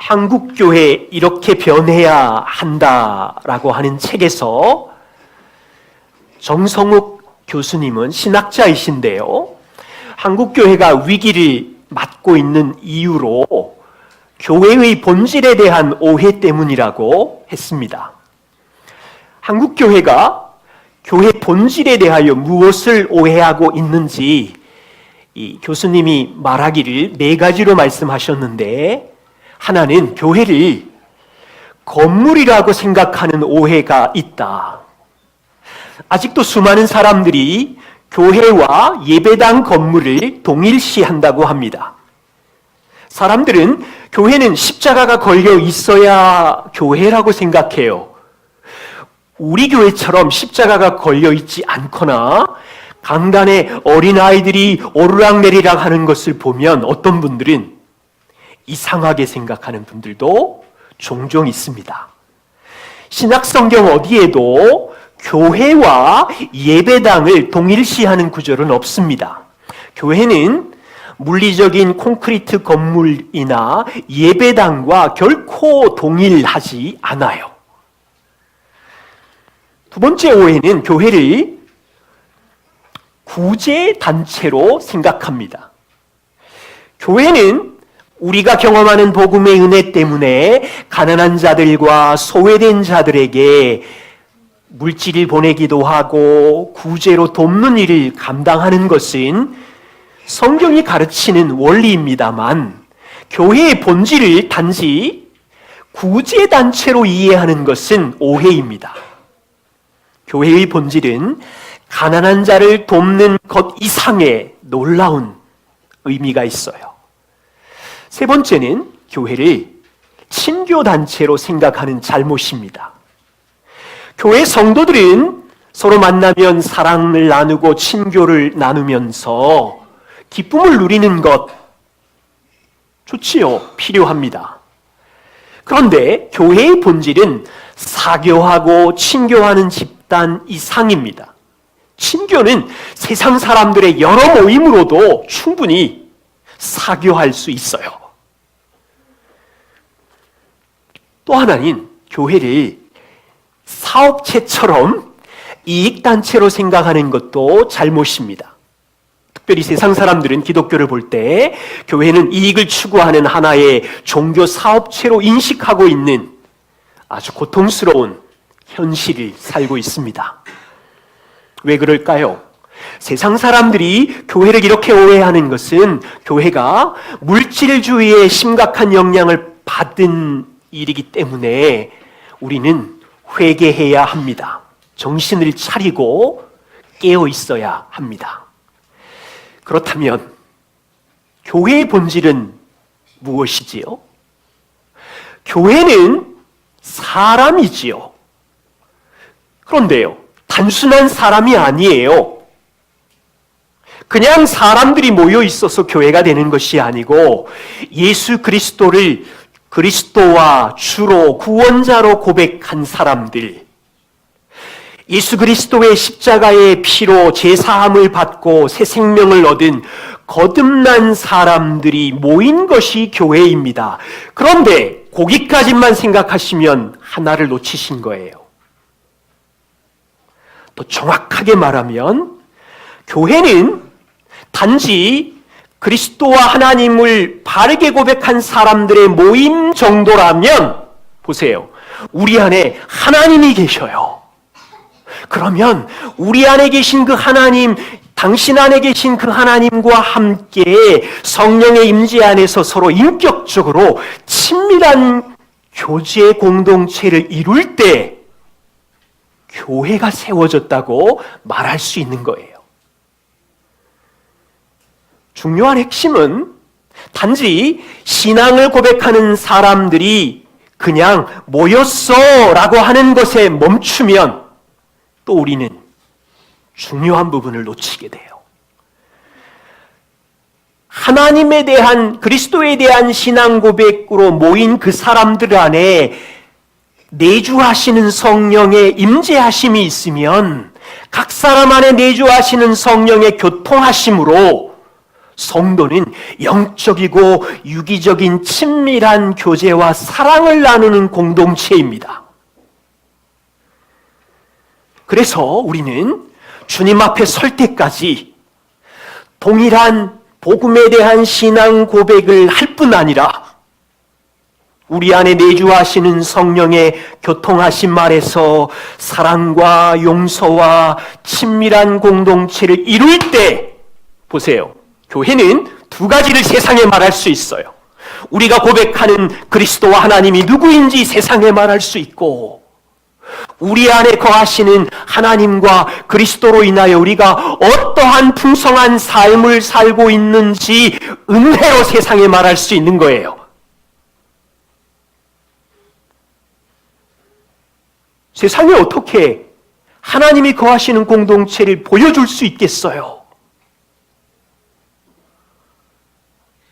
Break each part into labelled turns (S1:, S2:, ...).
S1: 한국교회 이렇게 변해야 한다라고 하는 책에서 정성욱 교수님은 신학자이신데요, 한국교회가 위기를 맞고 있는 이유로 교회의 본질에 대한 오해 때문이라고 했습니다. 한국교회가 교회 본질에 대하여 무엇을 오해하고 있는지 이 교수님이 말하기를 4가지로 말씀하셨는데, 하나는 교회를 건물이라고 생각하는 오해가 있다. 아직도 수많은 사람들이 교회와 예배당 건물을 동일시한다고 합니다. 사람들은 교회는 십자가가 걸려 있어야 교회라고 생각해요. 우리 교회처럼 십자가가 걸려 있지 않거나 강단에 어린아이들이 오르락내리락 하는 것을 보면 어떤 분들은 이상하게 생각하는 분들도 종종 있습니다. 신약성경 어디에도 교회와 예배당을 동일시하는 구절은 없습니다. 교회는 물리적인 콘크리트 건물이나 예배당과 결코 동일하지 않아요. 두 번째 오해는 교회를 구제단체로 생각합니다. 교회는 우리가 경험하는 복음의 은혜 때문에 가난한 자들과 소외된 자들에게 물질을 보내기도 하고 구제로 돕는 일을 감당하는 것은 성경이 가르치는 원리입니다만, 교회의 본질을 단지 구제단체로 이해하는 것은 오해입니다. 교회의 본질은 가난한 자를 돕는 것 이상의 놀라운 의미가 있어요. 세 번째는 교회를 친교단체로 생각하는 잘못입니다. 교회 성도들은 서로 만나면 사랑을 나누고 친교를 나누면서 기쁨을 누리는 것 좋지요. 필요합니다. 그런데 교회의 본질은 사교하고 친교하는 집단 이상입니다. 친교는 세상 사람들의 여러 모임으로도 충분히 사교할 수 있어요. 또 하나는 교회를 사업체처럼 이익단체로 생각하는 것도 잘못입니다. 특별히 세상 사람들은 기독교를 볼 때 교회는 이익을 추구하는 하나의 종교 사업체로 인식하고 있는 아주 고통스러운 현실을 살고 있습니다. 왜 그럴까요? 세상 사람들이 교회를 이렇게 오해하는 것은 교회가 물질주의에 심각한 영향을 받은 일이기 때문에 우리는 회개해야 합니다. 정신을 차리고 깨어 있어야 합니다. 그렇다면 교회의 본질은 무엇이지요? 교회는 사람이지요. 그런데요, 단순한 사람이 아니에요. 그냥 사람들이 모여 있어서 교회가 되는 것이 아니고 예수 그리스도를 그리스도와 주로 구원자로 고백한 사람들, 예수 그리스도의 십자가의 피로 제사함을 받고 새 생명을 얻은 거듭난 사람들이 모인 것이 교회입니다. 그런데 거기까지만 생각하시면 하나를 놓치신 거예요. 또 정확하게 말하면 교회는 단지 그리스도와 하나님을 바르게 고백한 사람들의 모임 정도라면, 보세요, 우리 안에 하나님이 계셔요. 그러면 우리 안에 계신 그 하나님, 당신 안에 계신 그 하나님과 함께 성령의 임재 안에서 서로 인격적으로 친밀한 교제 공동체를 이룰 때 교회가 세워졌다고 말할 수 있는 거예요. 중요한 핵심은 단지 신앙을 고백하는 사람들이 그냥 모였어 라고 하는 것에 멈추면 또 우리는 중요한 부분을 놓치게 돼요. 하나님에 대한, 그리스도에 대한 신앙 고백으로 모인 그 사람들 안에 내주하시는 성령의 임재하심이 있으면 각 사람 안에 내주하시는 성령의 교통하심으로 성도는 영적이고 유기적인 친밀한 교제와 사랑을 나누는 공동체입니다. 그래서 우리는 주님 앞에 설 때까지 동일한 복음에 대한 신앙 고백을 할 뿐 아니라 우리 안에 내주하시는 성령의 교통하신 말에서 사랑과 용서와 친밀한 공동체를 이룰 때, 보세요. 교회는 두 가지를 세상에 말할 수 있어요. 우리가 고백하는 그리스도와 하나님이 누구인지 세상에 말할 수 있고, 우리 안에 거하시는 하나님과 그리스도로 인하여 우리가 어떠한 풍성한 삶을 살고 있는지 은혜로 세상에 말할 수 있는 거예요. 세상에 어떻게 하나님이 거하시는 공동체를 보여줄 수 있겠어요?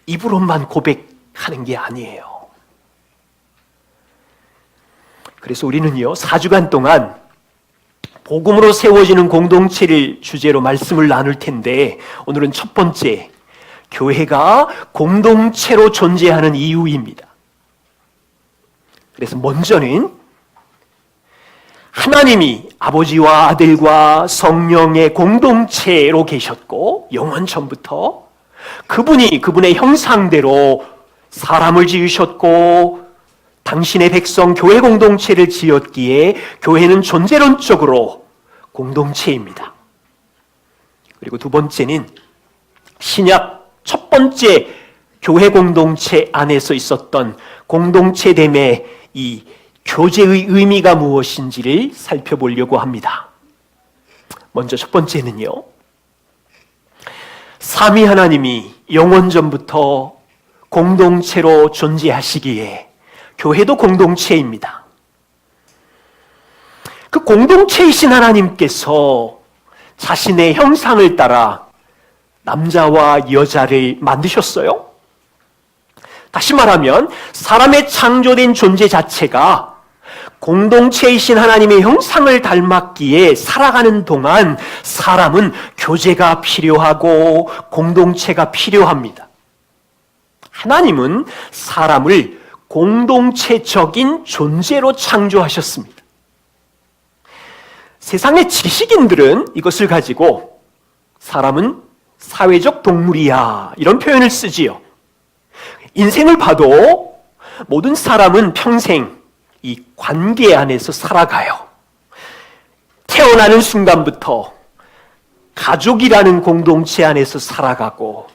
S1: 입으로만 고백하는 게 아니에요. 그래서 우리는요, 4주간 동안 복음으로 세워지는 공동체를 주제로 말씀을 나눌 텐데, 오늘은 첫 번째, 교회가 공동체로 존재하는 이유입니다. 그래서 먼저는 하나님이 아버지와 아들과 성령의 공동체로 계셨고, 영원 전부터 그분이 그분의 형상대로 사람을 지으셨고 당신의 백성 교회 공동체를 지었기에 교회는 존재론적으로 공동체입니다. 그리고 두 번째는 신약 첫 번째 교회 공동체 안에서 있었던 공동체됨의 이 교제의 의미가 무엇인지를 살펴보려고 합니다. 먼저 첫 번째는요, 삼위 하나님이 영원전부터 공동체로 존재하시기에 교회도 공동체입니다. 그 공동체이신 하나님께서 자신의 형상을 따라 남자와 여자를 만드셨어요. 다시 말하면 사람의 창조된 존재 자체가 공동체이신 하나님의 형상을 닮았기에 살아가는 동안 사람은 교제가 필요하고 공동체가 필요합니다. 하나님은 사람을 공동체적인 존재로 창조하셨습니다. 세상의 지식인들은 이것을 가지고 사람은 사회적 동물이야, 이런 표현을 쓰지요. 인생을 봐도 모든 사람은 평생 이 관계 안에서 살아가요. 태어나는 순간부터 가족이라는 공동체 안에서 살아가고,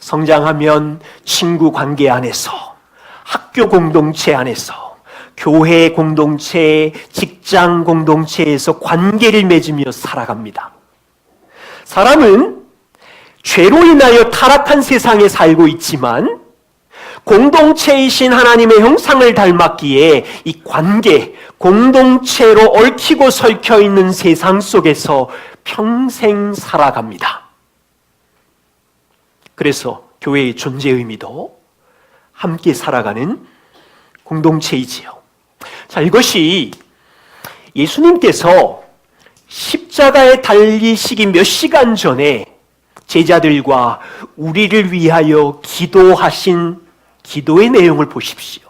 S1: 성장하면 친구 관계 안에서, 학교 공동체 안에서, 교회 공동체, 직장 공동체에서 관계를 맺으며 살아갑니다. 사람은 죄로 인하여 타락한 세상에 살고 있지만 공동체이신 하나님의 형상을 닮았기에 이 관계, 공동체로 얽히고 설켜 있는 세상 속에서 평생 살아갑니다. 그래서 교회의 존재 의미도 함께 살아가는 공동체이지요. 자, 이것이 예수님께서 십자가에 달리시기 몇 시간 전에 제자들과 우리를 위하여 기도하신 기도의 내용을 보십시오.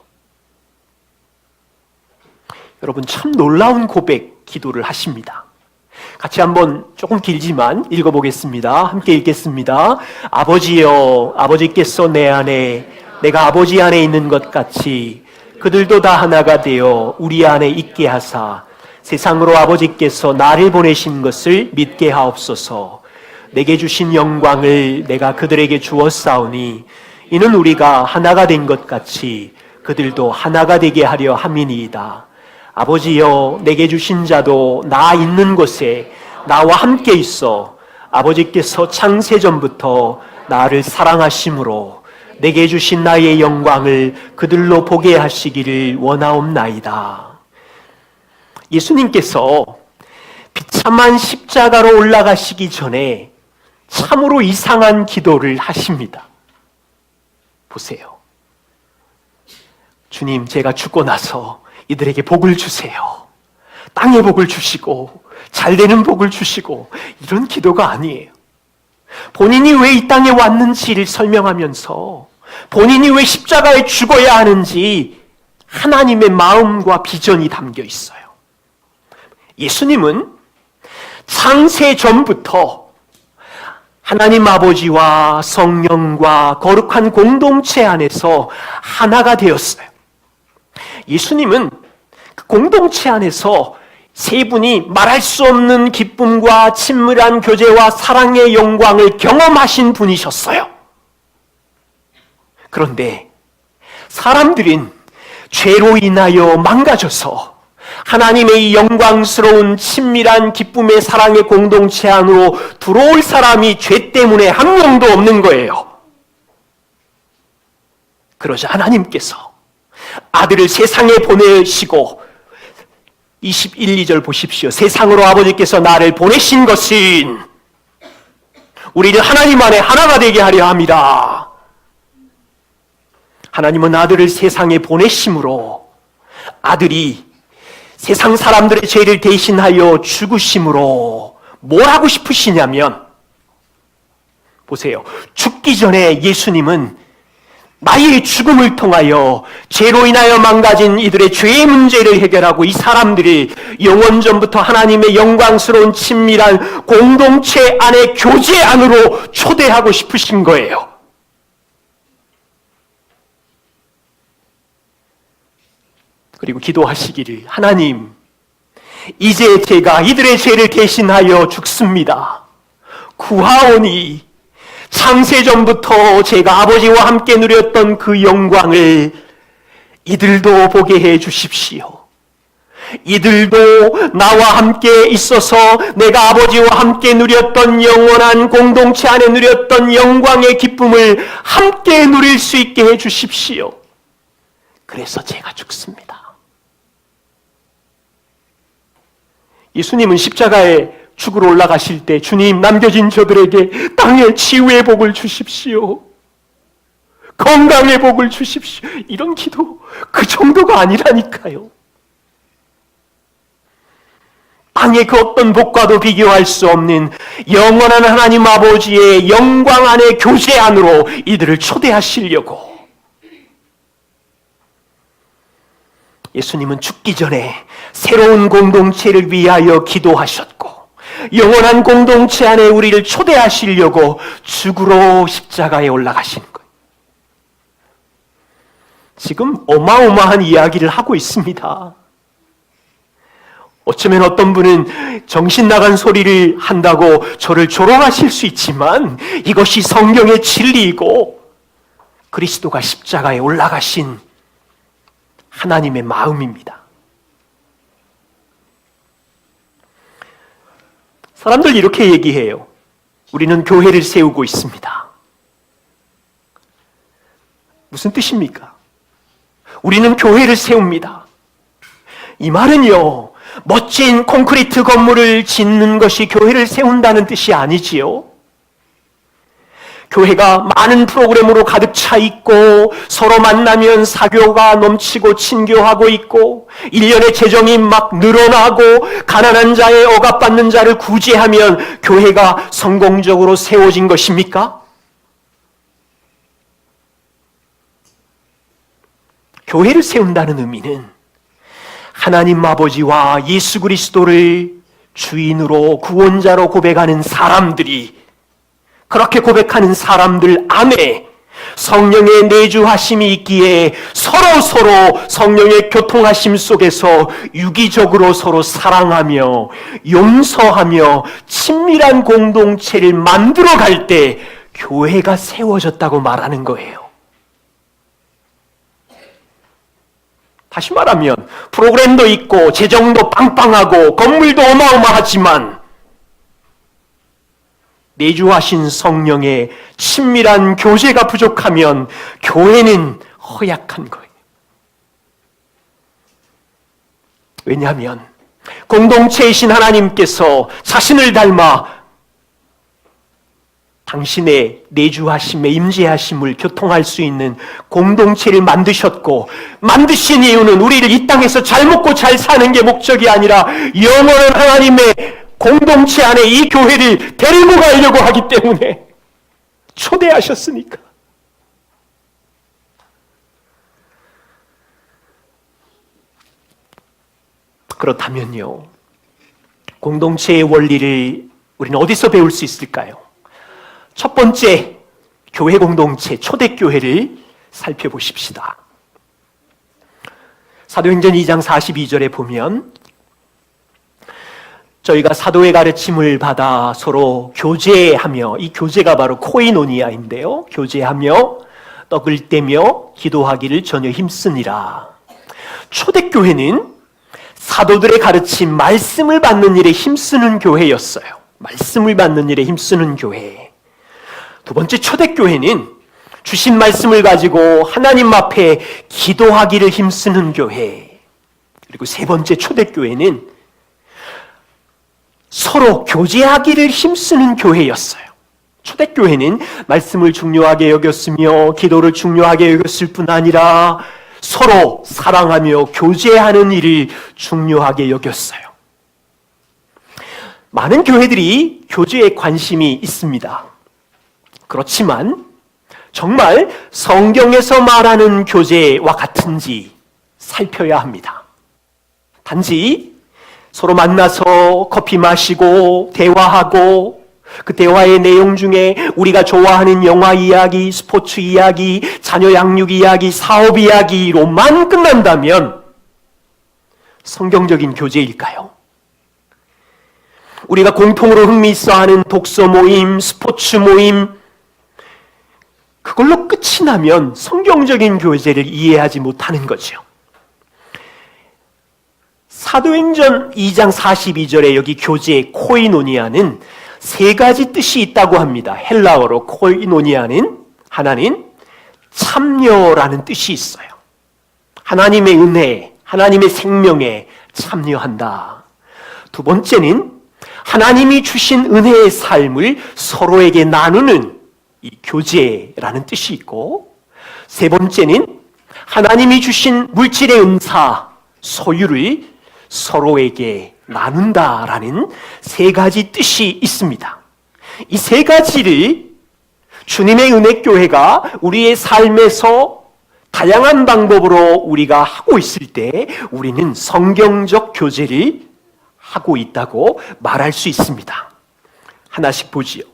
S1: 여러분, 참 놀라운 고백, 기도를 하십니다. 같이 한번 조금 길지만 읽어보겠습니다. 함께 읽겠습니다. 아버지여, 아버지께서 내 안에, 내가 아버지 안에 있는 것 같이 그들도 다 하나가 되어 우리 안에 있게 하사 세상으로 아버지께서 나를 보내신 것을 믿게 하옵소서. 내게 주신 영광을 내가 그들에게 주었사오니 이는 우리가 하나가 된 것 같이 그들도 하나가 되게 하려 함이니이다. 아버지여, 내게 주신 자도 나 있는 곳에 나와 함께 있어 아버지께서 창세전부터 나를 사랑하심으로 내게 주신 나의 영광을 그들로 보게 하시기를 원하옵나이다. 예수님께서 비참한 십자가로 올라가시기 전에 참으로 이상한 기도를 하십니다. 보세요. 주님, 제가 죽고 나서 이들에게 복을 주세요. 땅의 복을 주시고 잘되는 복을 주시고, 이런 기도가 아니에요. 본인이 왜 이 땅에 왔는지를 설명하면서 본인이 왜 십자가에 죽어야 하는지 하나님의 마음과 비전이 담겨 있어요. 예수님은 창세 전부터 하나님 아버지와 성령과 거룩한 공동체 안에서 하나가 되었어요. 예수님은 그 공동체 안에서 세 분이 말할 수 없는 기쁨과 친밀한 교제와 사랑의 영광을 경험하신 분이셨어요. 그런데 사람들은 죄로 인하여 망가져서 하나님의 이 영광스러운 친밀한 기쁨의 사랑의 공동체 안으로 들어올 사람이 죄 때문에 한 명도 없는 거예요. 그러자 하나님께서 아들을 세상에 보내시고 21, 2절 보십시오. 세상으로 아버지께서 나를 보내신 것은 우리를 하나님 안에 하나가 되게 하려 함이라. 하나님은 아들을 세상에 보내심으로 아들이 세상 사람들의 죄를 대신하여 죽으심으로 뭘 하고 싶으시냐면, 보세요. 죽기 전에 예수님은 나의 죽음을 통하여 죄로 인하여 망가진 이들의 죄의 문제를 해결하고 이 사람들이 영원전부터 하나님의 영광스러운 친밀한 공동체 안에 교제 안으로 초대하고 싶으신 거예요. 그리고 기도하시기를, 하나님, 이제 제가 이들의 죄를 대신하여 죽습니다. 구하오니 창세전부터 제가 아버지와 함께 누렸던 그 영광을 이들도 보게 해 주십시오. 이들도 나와 함께 있어서 내가 아버지와 함께 누렸던 영원한 공동체 안에 누렸던 영광의 기쁨을 함께 누릴 수 있게 해 주십시오. 그래서 제가 죽습니다. 예수님은 십자가에 죽으러 올라가실 때, 주님, 남겨진 저들에게 땅의 치유의 복을 주십시오. 건강의 복을 주십시오. 이런 기도 그 정도가 아니라니까요. 땅의 그 어떤 복과도 비교할 수 없는 영원한 하나님 아버지의 영광 안의 교제 안으로 이들을 초대하시려고. 예수님은 죽기 전에 새로운 공동체를 위하여 기도하셨고, 영원한 공동체 안에 우리를 초대하시려고 죽으러 십자가에 올라가시는 거예요. 지금 어마어마한 이야기를 하고 있습니다. 어쩌면 어떤 분은 정신 나간 소리를 한다고 저를 조롱하실 수 있지만 이것이 성경의 진리이고 그리스도가 십자가에 올라가신 하나님의 마음입니다. 사람들 이렇게 얘기해요. 우리는 교회를 세우고 있습니다. 무슨 뜻입니까? 우리는 교회를 세웁니다. 이 말은요, 멋진 콘크리트 건물을 짓는 것이 교회를 세운다는 뜻이 아니지요. 교회가 많은 프로그램으로 가득 차 있고 서로 만나면 사교가 넘치고 친교하고 있고 1년에 재정이 막 늘어나고 가난한 자의 억압받는 자를 구제하면 교회가 성공적으로 세워진 것입니까? 교회를 세운다는 의미는 하나님 아버지와 예수 그리스도를 주인으로 구원자로 고백하는 사람들이, 그렇게 고백하는 사람들 안에 성령의 내주하심이 있기에 서로 성령의 교통하심 속에서 유기적으로 서로 사랑하며 용서하며 친밀한 공동체를 만들어 갈 때 교회가 세워졌다고 말하는 거예요. 다시 말하면 프로그램도 있고 재정도 빵빵하고 건물도 어마어마하지만 내주하신 성령의 친밀한 교제가 부족하면 교회는 허약한 거예요. 왜냐하면 공동체이신 하나님께서 자신을 닮아 당신의 내주하심에 임재하심을 교통할 수 있는 공동체를 만드셨고, 만드신 이유는 우리를 이 땅에서 잘 먹고 잘 사는 게 목적이 아니라 영원한 하나님의 공동체 안에 이 교회를 데리고 가려고 하기 때문에 초대하셨으니까. 그렇다면요, 공동체의 원리를 우리는 어디서 배울 수 있을까요? 첫 번째, 교회 공동체, 초대교회를 살펴보십시다. 사도행전 2장 42절에 보면 저희가 사도의 가르침을 받아 서로 교제하며, 이 교제가 바로 코이노니아인데요, 교제하며 떡을 떼며 기도하기를 전혀 힘쓰니라. 초대교회는 사도들의 가르침, 말씀을 받는 일에 힘쓰는 교회였어요. 말씀을 받는 일에 힘쓰는 교회. 두 번째, 초대교회는 주신 말씀을 가지고 하나님 앞에 기도하기를 힘쓰는 교회. 그리고 세 번째, 초대교회는 서로 교제하기를 힘쓰는 교회였어요. 초대교회는 말씀을 중요하게 여겼으며 기도를 중요하게 여겼을 뿐 아니라 서로 사랑하며 교제하는 일을 중요하게 여겼어요. 많은 교회들이 교제에 관심이 있습니다. 그렇지만 정말 성경에서 말하는 교제와 같은지 살펴야 합니다. 단지 서로 만나서 커피 마시고 대화하고 그 대화의 내용 중에 우리가 좋아하는 영화 이야기, 스포츠 이야기, 자녀 양육 이야기, 사업 이야기로만 끝난다면 성경적인 교제일까요? 우리가 공통으로 흥미있어하는 독서 모임, 스포츠 모임, 그걸로 끝이 나면 성경적인 교제를 이해하지 못하는 거죠. 사도행전 2장 42절에 여기 교제 코이노니아는 세 가지 뜻이 있다고 합니다. 헬라어로 코이노니아는 하나는 참여라는 뜻이 있어요. 하나님의 은혜, 하나님의 생명에 참여한다. 두 번째는 하나님이 주신 은혜의 삶을 서로에게 나누는 이 교제라는 뜻이 있고, 세 번째는 하나님이 주신 물질의 은사, 소유를 서로에게 나눈다라는 세 가지 뜻이 있습니다. 이 세 가지를 주님의 은혜교회가 우리의 삶에서 다양한 방법으로 우리가 하고 있을 때 우리는 성경적 교제를 하고 있다고 말할 수 있습니다. 하나씩 보지요.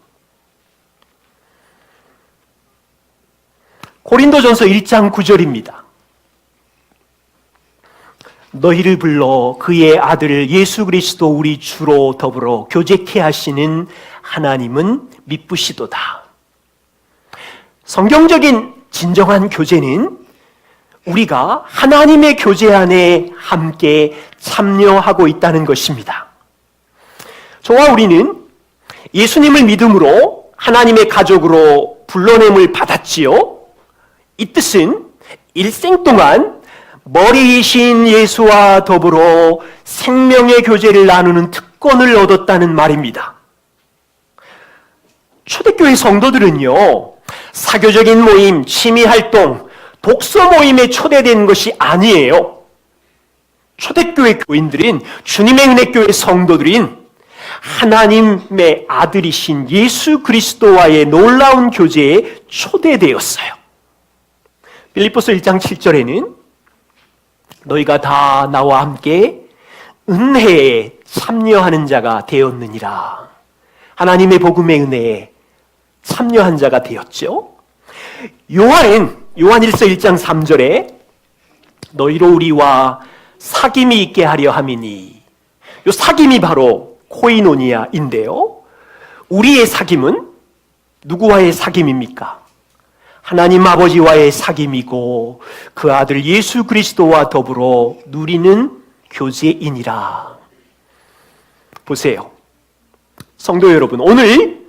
S1: 고린도전서 1장 9절입니다. 너희를 불러 그의 아들 예수 그리스도 우리 주로 더불어 교제케 하시는 하나님은 미쁘시도다. 성경적인 진정한 교제는 우리가 하나님의 교제 안에 함께 참여하고 있다는 것입니다. 저와 우리는 예수님을 믿음으로 하나님의 가족으로 불러냄을 받았지요. 이 뜻은 일생 동안 머리이신 예수와 더불어 생명의 교제를 나누는 특권을 얻었다는 말입니다. 초대교회 성도들은요, 사교적인 모임, 취미활동, 독서 모임에 초대된 것이 아니에요. 초대교회 교인들은, 주님의 은혜교회 성도들인 하나님의 아들이신 예수 그리스도와의 놀라운 교제에 초대되었어요. 빌립보서 1장 7절에는 너희가 다 나와 함께 은혜에 참여하는 자가 되었느니라. 하나님의 복음의 은혜에 참여한 자가 되었죠. 요한일서 1장 3절에 너희로 우리와 사귐이 있게 하려 함이니, 이 사귐이 바로 코이노니아인데요. 우리의 사귐은 누구와의 사귐입니까? 하나님 아버지와의 사귐이고 그 아들 예수 그리스도와 더불어 누리는 교제이니라. 보세요. 성도 여러분, 오늘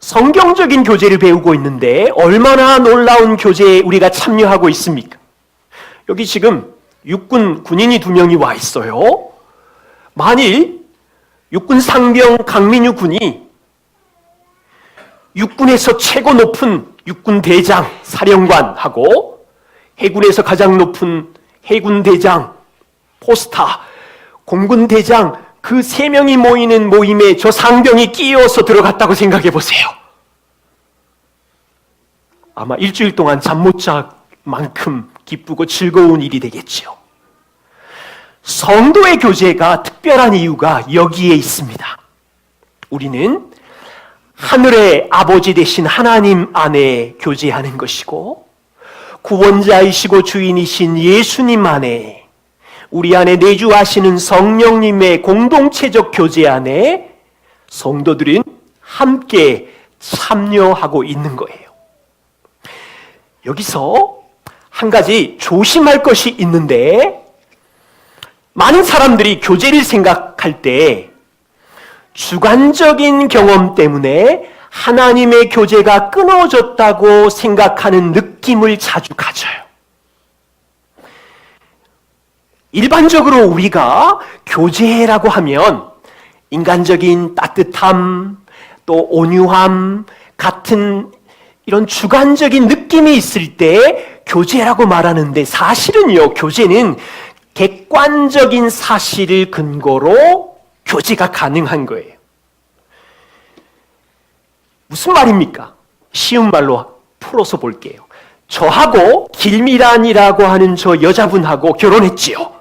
S1: 성경적인 교제를 배우고 있는데 얼마나 놀라운 교제에 우리가 참여하고 있습니까? 여기 지금 육군 군인이 2명이 와 있어요. 만일 육군 상병 강민유 군이 육군에서 최고 높은 육군 대장, 사령관하고 해군에서 가장 높은 해군 대장, 포스타, 공군 대장, 그 3명이 모이는 모임에 저 상병이 끼어서 들어갔다고 생각해 보세요. 아마 일주일 동안 잠 못 잘 만큼 기쁘고 즐거운 일이 되겠지요. 성도의 교제가 특별한 이유가 여기에 있습니다. 우리는 하늘의 아버지 되신 하나님 안에 교제하는 것이고, 구원자이시고 주인이신 예수님 안에, 우리 안에 내주하시는 성령님의 공동체적 교제 안에 성도들은 함께 참여하고 있는 거예요. 여기서 한 가지 조심할 것이 있는데, 많은 사람들이 교제를 생각할 때 주관적인 경험 때문에 하나님의 교제가 끊어졌다고 생각하는 느낌을 자주 가져요. 일반적으로 우리가 교제라고 하면 인간적인 따뜻함, 또 온유함 같은 이런 주관적인 느낌이 있을 때 교제라고 말하는데, 사실은요, 교제는 객관적인 사실을 근거로 교제가 가능한 거예요. 무슨 말입니까? 쉬운 말로 풀어서 볼게요. 저하고 길미란이라고 하는 저 여자분하고 결혼했지요.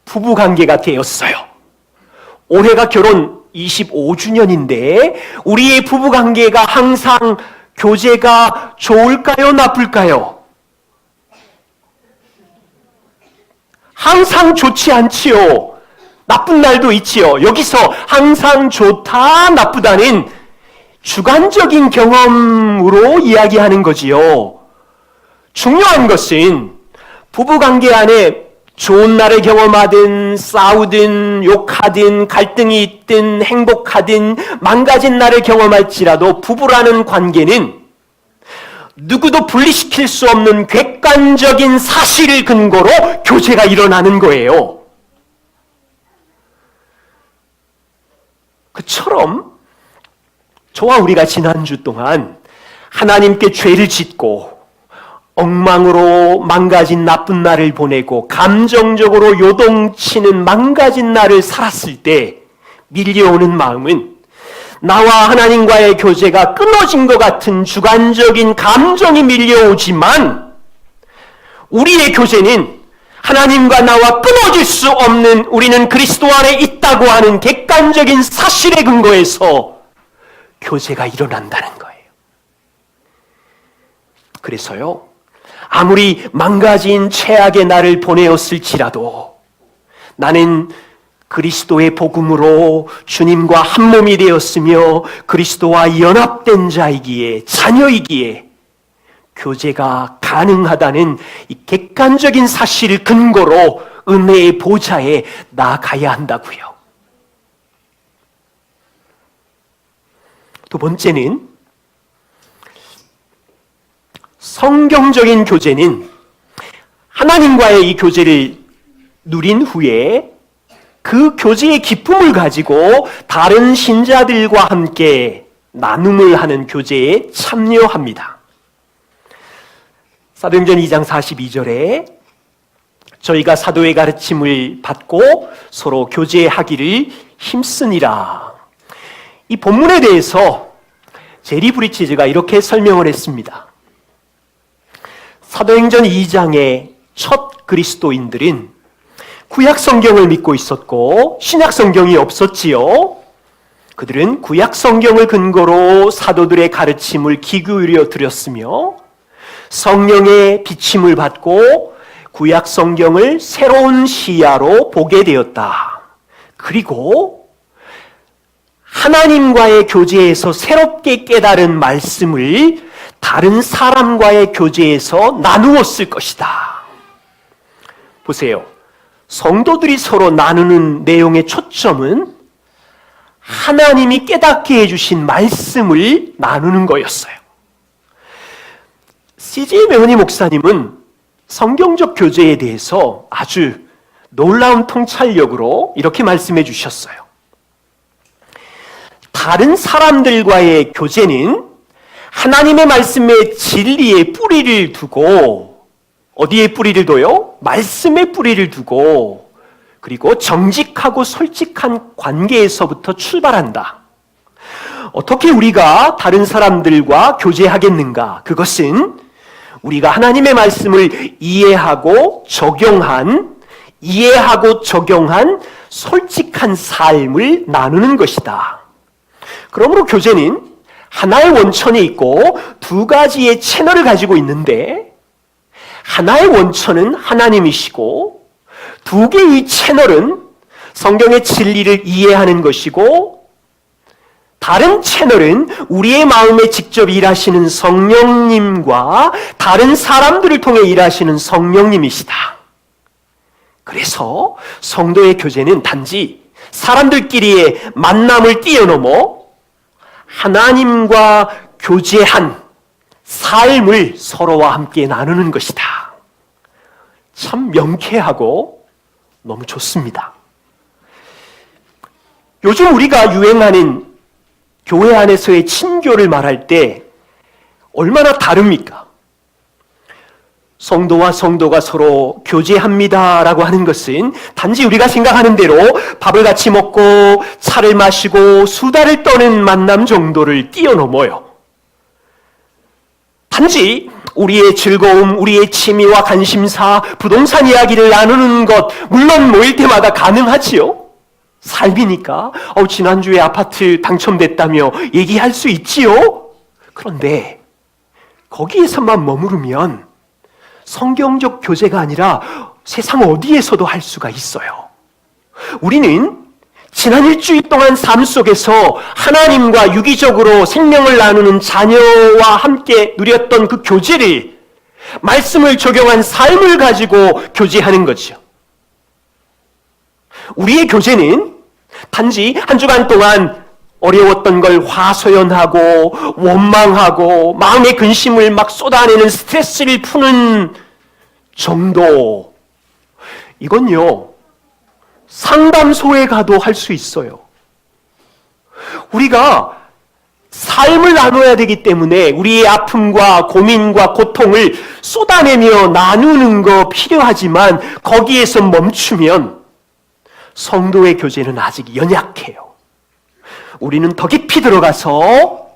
S1: 부부관계가 되었어요. 올해가 결혼 25주년인데 우리의 부부관계가 항상 교제가 좋을까요? 나쁠까요? 항상 좋지 않지요. 나쁜 날도 있지요. 여기서 항상 좋다, 나쁘다는 주관적인 경험으로 이야기하는 거지요. 중요한 것은 부부관계 안에 좋은 날을 경험하든 싸우든 욕하든 갈등이 있든 행복하든 망가진 날을 경험할지라도 부부라는 관계는 누구도 분리시킬 수 없는 객관적인 사실을 근거로 교제가 일어나는 거예요. 그처럼 저와 우리가 지난주 동안 하나님께 죄를 짓고 엉망으로 망가진 나쁜 날을 보내고 감정적으로 요동치는 망가진 날을 살았을 때 밀려오는 마음은 나와 하나님과의 교제가 끊어진 것 같은 주관적인 감정이 밀려오지만, 우리의 교제는 하나님과 나와 끊어질 수 없는, 우리는 그리스도 안에 있다고 하는 객관적인 사실에 근거해서 교제가 일어난다는 거예요. 그래서요, 아무리 망가진 최악의 날을 보내었을지라도 나는 그리스도의 복음으로 주님과 한 몸이 되었으며 그리스도와 연합된 자이기에, 자녀이기에 교제가 가능하다는 이 객관적인 사실을 근거로 은혜의 보좌에 나아가야 한다고요. 두 번째는, 성경적인 교제는 하나님과의 이 교제를 누린 후에 그 교제의 기쁨을 가지고 다른 신자들과 함께 나눔을 하는 교제에 참여합니다. 사도행전 2장 42절에 저희가 사도의 가르침을 받고 서로 교제하기를 힘쓰니라. 이 본문에 대해서 제리 브리치즈가 이렇게 설명을 했습니다. 사도행전 2장의 첫 그리스도인들은 구약 성경을 믿고 있었고 신약 성경이 없었지요. 그들은 구약 성경을 근거로 사도들의 가르침을 귀 기울여 들었으며 성령의 비침을 받고 구약 성경을 새로운 시야로 보게 되었다. 그리고 하나님과의 교제에서 새롭게 깨달은 말씀을 다른 사람과의 교제에서 나누었을 것이다. 보세요. 성도들이 서로 나누는 내용의 초점은 하나님이 깨닫게 해주신 말씀을 나누는 거였어요. C.J. 메모니 목사님은 성경적 교제에 대해서 아주 놀라운 통찰력으로 이렇게 말씀해 주셨어요. 다른 사람들과의 교제는 하나님의 말씀의 진리에 뿌리를 두고, 어디에 뿌리를 둬요? 말씀에 뿌리를 두고, 그리고 정직하고 솔직한 관계에서부터 출발한다. 어떻게 우리가 다른 사람들과 교제하겠는가? 그것은 우리가 하나님의 말씀을 이해하고 적용한 솔직한 삶을 나누는 것이다. 그러므로 교제는 하나의 원천이 있고 두 가지의 채널을 가지고 있는데, 하나의 원천은 하나님이시고 두 개의 채널은 성경의 진리를 이해하는 것이고, 다른 채널은 우리의 마음에 직접 일하시는 성령님과 다른 사람들을 통해 일하시는 성령님이시다. 그래서 성도의 교제는 단지 사람들끼리의 만남을 뛰어넘어 하나님과 교제한 삶을 서로와 함께 나누는 것이다. 참 명쾌하고 너무 좋습니다. 요즘 우리가 유행하는 교회 안에서의 친교를 말할 때 얼마나 다릅니까? 성도와 성도가 서로 교제합니다라고 하는 것은 단지 우리가 생각하는 대로 밥을 같이 먹고 차를 마시고 수다를 떠는 만남 정도를 뛰어넘어요. 단지 우리의 즐거움, 우리의 취미와 관심사, 부동산 이야기를 나누는 것, 물론 모일 때마다 가능하지요. 삶이니까 지난주에 아파트 당첨됐다며 얘기할 수 있지요. 그런데 거기에서만 머무르면 성경적 교제가 아니라 세상 어디에서도 할 수가 있어요. 우리는 지난 일주일 동안 삶 속에서 하나님과 유기적으로 생명을 나누는 자녀와 함께 누렸던 그 교제를, 말씀을 적용한 삶을 가지고 교제하는 거죠. 우리의 교제는 단지 한 주간 동안 어려웠던 걸 화소연하고 원망하고 마음의 근심을 막 쏟아내는 스트레스를 푸는 정도, 이건요 상담소에 가도 할 수 있어요. 우리가 삶을 나눠야 되기 때문에 우리의 아픔과 고민과 고통을 쏟아내며 나누는 거 필요하지만 거기에서 멈추면 성도의 교제는 아직 연약해요. 우리는 더 깊이 들어가서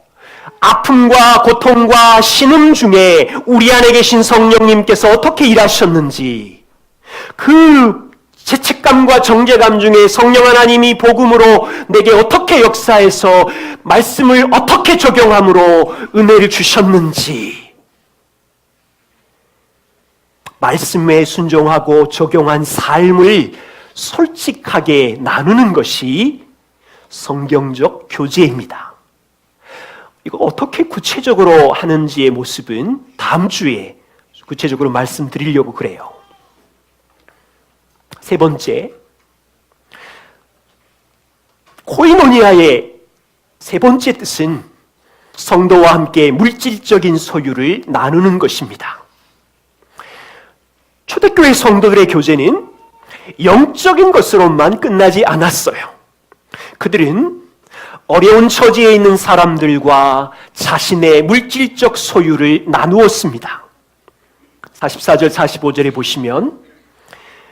S1: 아픔과 고통과 신음 중에 우리 안에 계신 성령님께서 어떻게 일하셨는지, 그 죄책감과 정죄감 중에 성령 하나님이 복음으로 내게 어떻게 역사해서 말씀을 어떻게 적용함으로 은혜를 주셨는지, 말씀에 순종하고 적용한 삶을 솔직하게 나누는 것이 성경적 교제입니다. 이거 어떻게 구체적으로 하는지의 모습은 다음 주에 구체적으로 말씀드리려고 그래요. 세 번째, 코이노니아의 세 번째 뜻은 성도와 함께 물질적인 소유를 나누는 것입니다. 초대교회 성도들의 교제는 영적인 것으로만 끝나지 않았어요. 그들은 어려운 처지에 있는 사람들과 자신의 물질적 소유를 나누었습니다. 44절, 45절에 보시면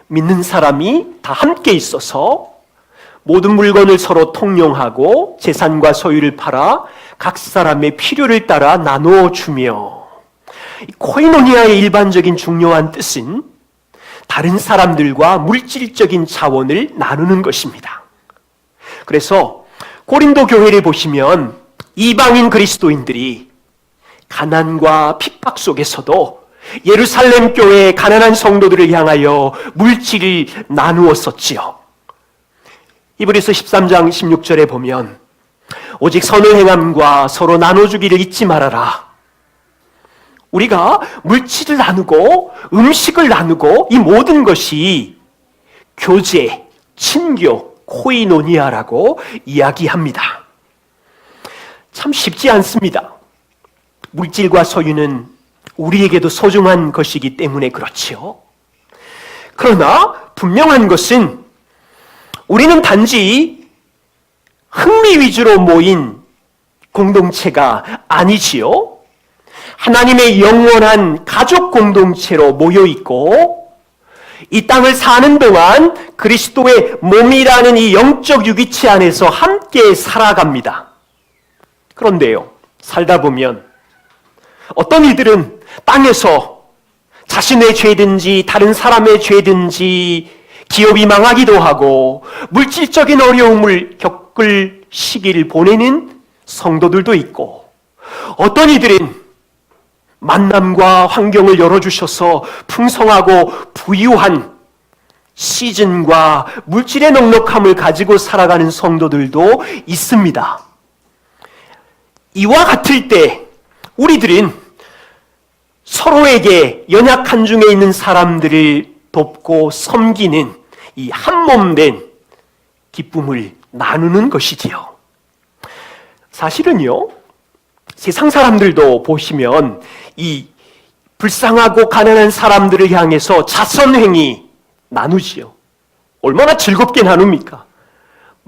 S1: 믿는 사람이 다 함께 있어서 모든 물건을 서로 통용하고 재산과 소유를 팔아 각 사람의 필요를 따라 나누어 주며, 코이노니아의 일반적인 중요한 뜻은 다른 사람들과 물질적인 자원을 나누는 것입니다. 그래서 고린도 교회를 보시면 이방인 그리스도인들이 가난과 핍박 속에서도 예루살렘 교회의 가난한 성도들을 향하여 물질을 나누었었지요. 히브리서 13장 16절에 보면 오직 선을 행함과 서로 나눠주기를 잊지 말아라. 우리가 물질을 나누고 음식을 나누고 이 모든 것이 교제, 친교, 코이노니아라고 이야기합니다. 참 쉽지 않습니다. 물질과 소유는 우리에게도 소중한 것이기 때문에 그렇지요. 그러나 분명한 것은 우리는 단지 흥미 위주로 모인 공동체가 아니지요. 하나님의 영원한 가족 공동체로 모여 있고 이 땅을 사는 동안 그리스도의 몸이라는 이 영적 유기체 안에서 함께 살아갑니다. 그런데요, 살다 보면 어떤 이들은 땅에서 자신의 죄든지 다른 사람의 죄든지 기업이 망하기도 하고 물질적인 어려움을 겪을 시기를 보내는 성도들도 있고, 어떤 이들은 만남과 환경을 열어주셔서 풍성하고 부유한 시즌과 물질의 넉넉함을 가지고 살아가는 성도들도 있습니다. 이와 같을 때 우리들은 서로에게 연약한 중에 있는 사람들을 돕고 섬기는 이 한몸된 기쁨을 나누는 것이지요. 사실은요, 세상 사람들도 보시면 이 불쌍하고 가난한 사람들을 향해서 자선행위 나누지요. 얼마나 즐겁게 나눕니까?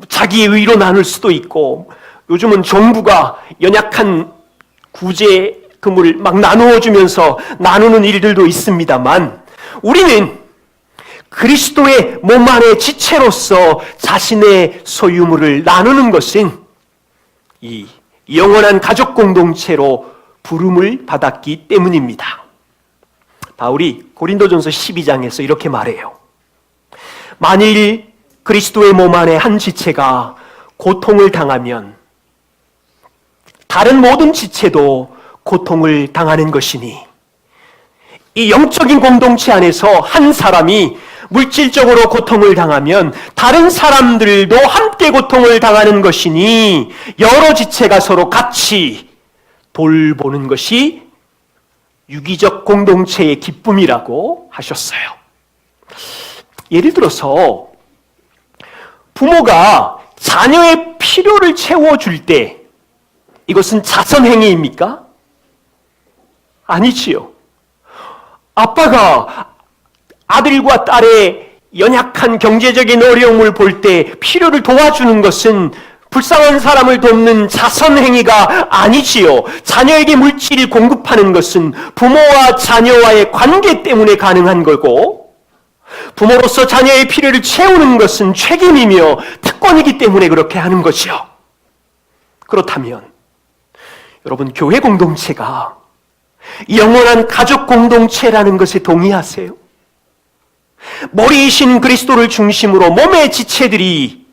S1: 자기 의로 나눌 수도 있고, 요즘은 정부가 연약한 구제금을 막 나누어주면서 나누는 일들도 있습니다만, 우리는 그리스도의 몸 안의 지체로서 자신의 소유물을 나누는 것은 이 영원한 가족 공동체로 부름을 받았기 때문입니다. 바울이 고린도전서 12장에서 이렇게 말해요. 만일 그리스도의 몸 안에 한 지체가 고통을 당하면 다른 모든 지체도 고통을 당하는 것이니, 이 영적인 공동체 안에서 한 사람이 물질적으로 고통을 당하면 다른 사람들도 함께 고통을 당하는 것이니 여러 지체가 서로 같이 돌보는 것이 유기적 공동체의 기쁨이라고 하셨어요. 예를 들어서 부모가 자녀의 필요를 채워줄 때 이것은 자선행위입니까? 아니지요. 아빠가 아들과 딸의 연약한 경제적인 어려움을 볼 때 필요를 도와주는 것은 불쌍한 사람을 돕는 자선행위가 아니지요. 자녀에게 물질을 공급하는 것은 부모와 자녀와의 관계 때문에 가능한 거고, 부모로서 자녀의 필요를 채우는 것은 책임이며 특권이기 때문에 그렇게 하는 것이요. 그렇다면 여러분, 교회 공동체가 영원한 가족 공동체라는 것에 동의하세요? 머리이신 그리스도를 중심으로 몸의 지체들이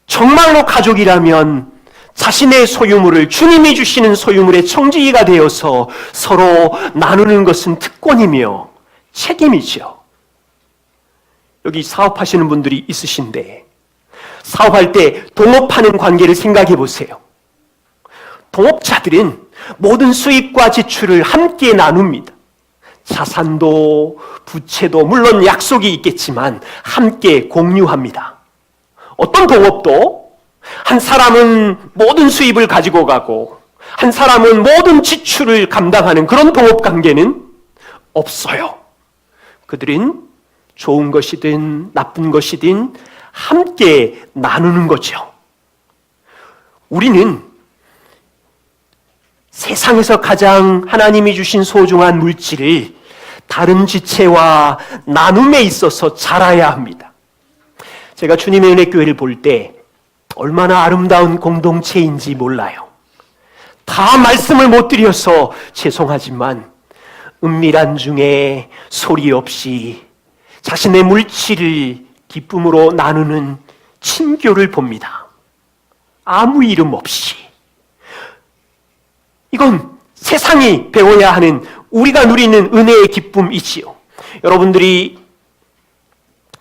S1: 정말로 가족이라면 자신의 소유물을 주님이 주시는 소유물의 청지기가 되어서 서로 나누는 것은 특권이며 책임이죠. 여기 사업하시는 분들이 있으신데, 사업할 때 동업하는 관계를 생각해 보세요. 동업자들은 모든 수입과 지출을 함께 나눕니다. 자산도 부채도 물론 약속이 있겠지만 함께 공유합니다. 어떤 동업도 한 사람은 모든 수입을 가지고 가고 한 사람은 모든 지출을 감당하는 그런 동업 관계는 없어요. 그들은 좋은 것이든 나쁜 것이든 함께 나누는 거죠. 우리는 세상에서 가장 하나님이 주신 소중한 물질을 다른 지체와 나눔에 있어서 잘해야 합니다. 제가 주님의 은혜 교회를 볼 때 얼마나 아름다운 공동체인지 몰라요. 다 말씀을 못 드려서 죄송하지만 은밀한 중에 소리 없이 자신의 물질을 기쁨으로 나누는 친교를 봅니다. 아무 이름 없이. 이건 세상이 배워야 하는, 우리가 누리는 은혜의 기쁨이지요. 여러분들이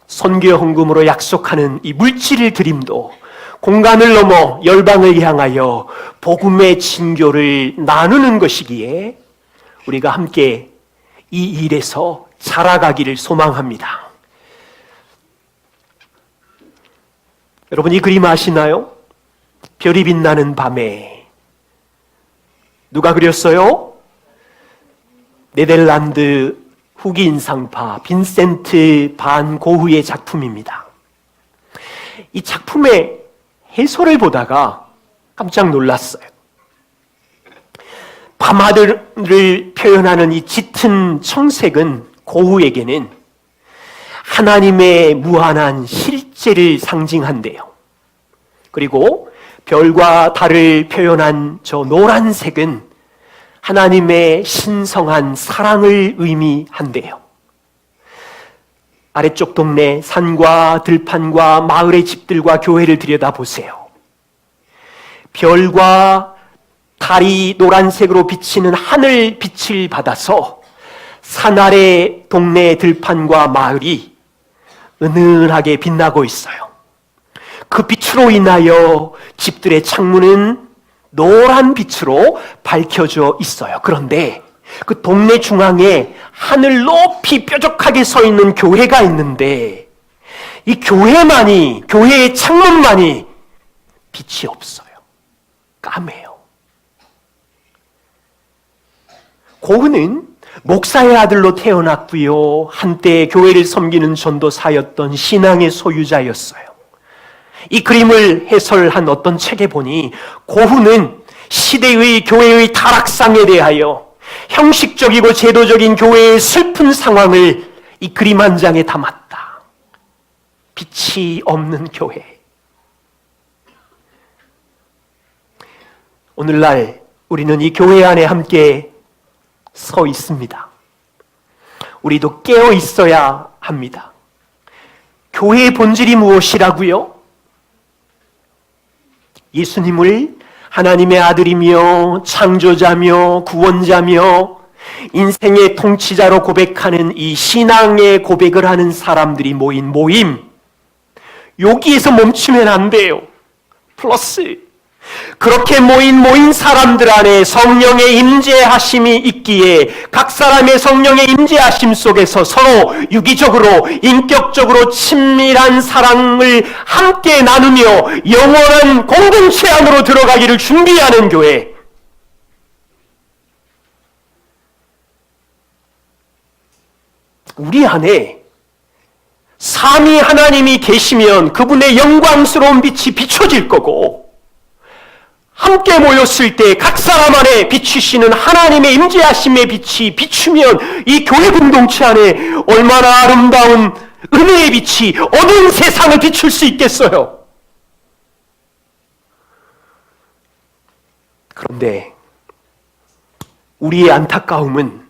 S1: 선교 헌금으로 약속하는 이 물질을 드림도 공간을 넘어 열방을 향하여 복음의 친교를 나누는 것이기에 우리가 함께 이 일에서 자라가기를 소망합니다. 여러분, 이 그림 아시나요? 별이 빛나는 밤에. 누가 그렸어요? 네덜란드 후기 인상파 빈센트 반 고흐의 작품입니다. 이 작품의 해설을 보다가 깜짝 놀랐어요. 밤하늘을 표현하는 이 짙은 청색은 고흐에게는 하나님의 무한한 실제를 상징한대요. 그리고 별과 달을 표현한 저 노란색은 하나님의 신성한 사랑을 의미한대요. 아래쪽 동네 산과 들판과 마을의 집들과 교회를 들여다보세요. 별과 달이 노란색으로 비치는 하늘 빛을 받아서 산 아래 동네 들판과 마을이 은은하게 빛나고 있어요. 그 빛으로 인하여 집들의 창문은 노란 빛으로 밝혀져 있어요. 그런데 그 동네 중앙에 하늘 높이 뾰족하게 서 있는 교회가 있는데 이 교회의 창문만이 빛이 없어요. 까매요. 고흐는 목사의 아들로 태어났고요. 한때 교회를 섬기는 전도사였던 신앙의 소유자였어요. 이 그림을 해설한 어떤 책에 보니 고흐는 시대의 교회의 타락상에 대하여 형식적이고 제도적인 교회의 슬픈 상황을 이 그림 한 장에 담았다. 빛이 없는 교회. 오늘날 우리는 이 교회 안에 함께 서 있습니다. 우리도 깨어 있어야 합니다. 교회의 본질이 무엇이라고요? 예수님을 하나님의 아들이며 창조자며 구원자며 인생의 통치자로 고백하는 이 신앙의 고백을 하는 사람들이 모인 모임, 여기에서 멈추면 안 돼요. 플러스 그렇게 모인 사람들 안에 성령의 임재하심이 있기에 각 사람의 성령의 임재하심 속에서 서로 유기적으로 인격적으로 친밀한 사랑을 함께 나누며 영원한 공동체 안으로 들어가기를 준비하는 교회. 우리 안에 삼위 하나님이 계시면 그분의 영광스러운 빛이 비춰질 거고, 함께 모였을 때 각 사람 안에 비추시는 하나님의 임재하심의 빛이 비추면 이 교회 공동체 안에 얼마나 아름다운 은혜의 빛이 어두운 세상을 비출 수 있겠어요. 그런데 우리의 안타까움은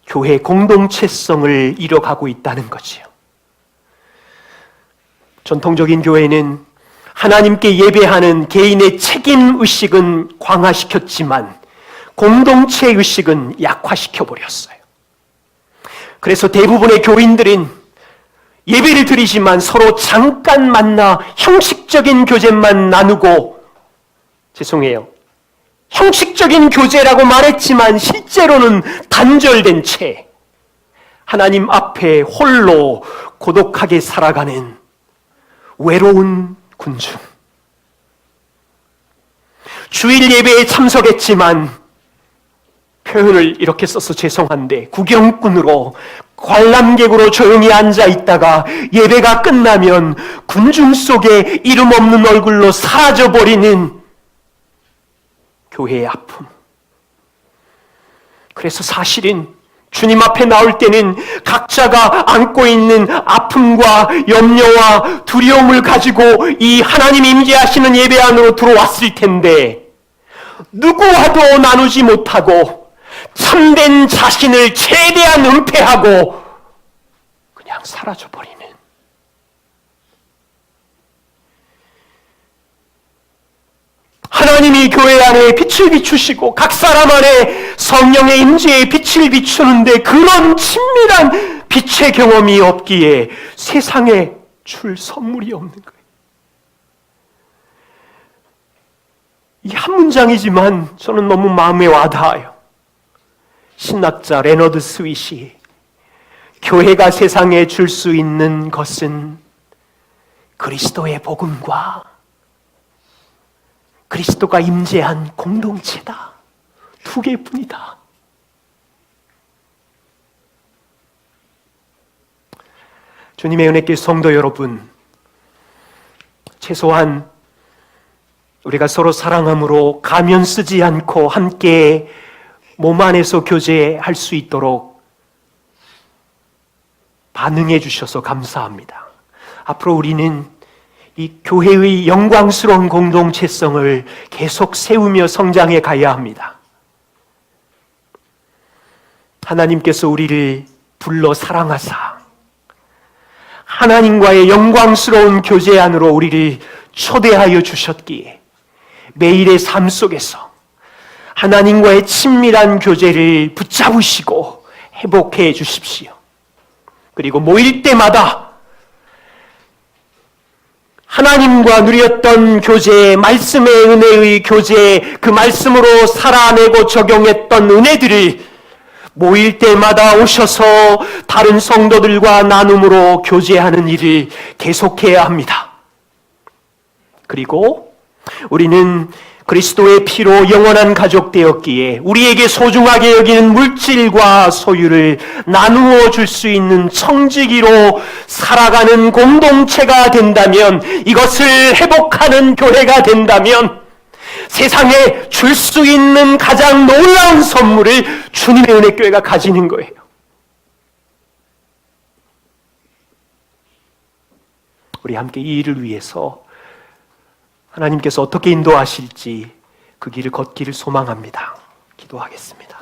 S1: 교회 공동체성을 잃어가고 있다는 거지요. 전통적인 교회는 하나님께 예배하는 개인의 책임의식은 강화시켰지만 공동체 의식은 약화시켜버렸어요. 그래서 대부분의 교인들은 예배를 드리지만 서로 잠깐 만나 형식적인 교제만 나누고, 죄송해요, 형식적인 교제라고 말했지만 실제로는 단절된 채 하나님 앞에 홀로 고독하게 살아가는 외로운 군중. 주일 예배에 참석했지만 표현을 이렇게 써서 죄송한데 구경꾼으로 관람객으로 조용히 앉아 있다가 예배가 끝나면 군중 속에 이름 없는 얼굴로 사라져버리는 교회의 아픔. 그래서 사실은 주님 앞에 나올 때는 각자가 안고 있는 아픔과 염려와 두려움을 가지고 이 하나님 임재하시는 예배 안으로 들어왔을 텐데 누구와도 나누지 못하고 참된 자신을 최대한 은폐하고 그냥 사라져버리는, 하나님이 교회 안에 빛을 비추시고 각 사람 안에 성령의 임재의 빛을 비추는데 그런 친밀한 빛의 경험이 없기에 세상에 줄 선물이 없는 거예요. 이 한 문장이지만 저는 너무 마음에 와닿아요. 신학자 레너드 스윗이 교회가 세상에 줄 수 있는 것은 그리스도의 복음과 그리스도가 임재한 공동체다. 두 개뿐이다. 주님의 은혜길 성도 여러분, 최소한 우리가 서로 사랑함으로 가면 쓰지 않고 함께 몸 안에서 교제할 수 있도록 반응해 주셔서 감사합니다. 앞으로 우리는 이 교회의 영광스러운 공동체성을 계속 세우며 성장해 가야 합니다. 하나님께서 우리를 불러 사랑하사 하나님과의 영광스러운 교제 안으로 우리를 초대하여 주셨기에 매일의 삶 속에서 하나님과의 친밀한 교제를 붙잡으시고 회복해 주십시오. 그리고 모일 때마다 하나님과 누렸던 교제, 말씀의 은혜의 교제, 그 말씀으로 살아내고 적용했던 은혜들을 모일 때마다 오셔서 다른 성도들과 나눔으로 교제하는 일을 계속해야 합니다. 그리고 우리는 그리스도의 피로 영원한 가족 되었기에 우리에게 소중하게 여기는 물질과 소유를 나누어 줄 수 있는 청지기로 살아가는 공동체가 된다면, 이것을 회복하는 교회가 된다면 세상에 줄 수 있는 가장 놀라운 선물을 주님의 은혜교회가 가지는 거예요. 우리 함께 이 일을 위해서 하나님께서 어떻게 인도하실지 그 길을 걷기를 소망합니다. 기도하겠습니다.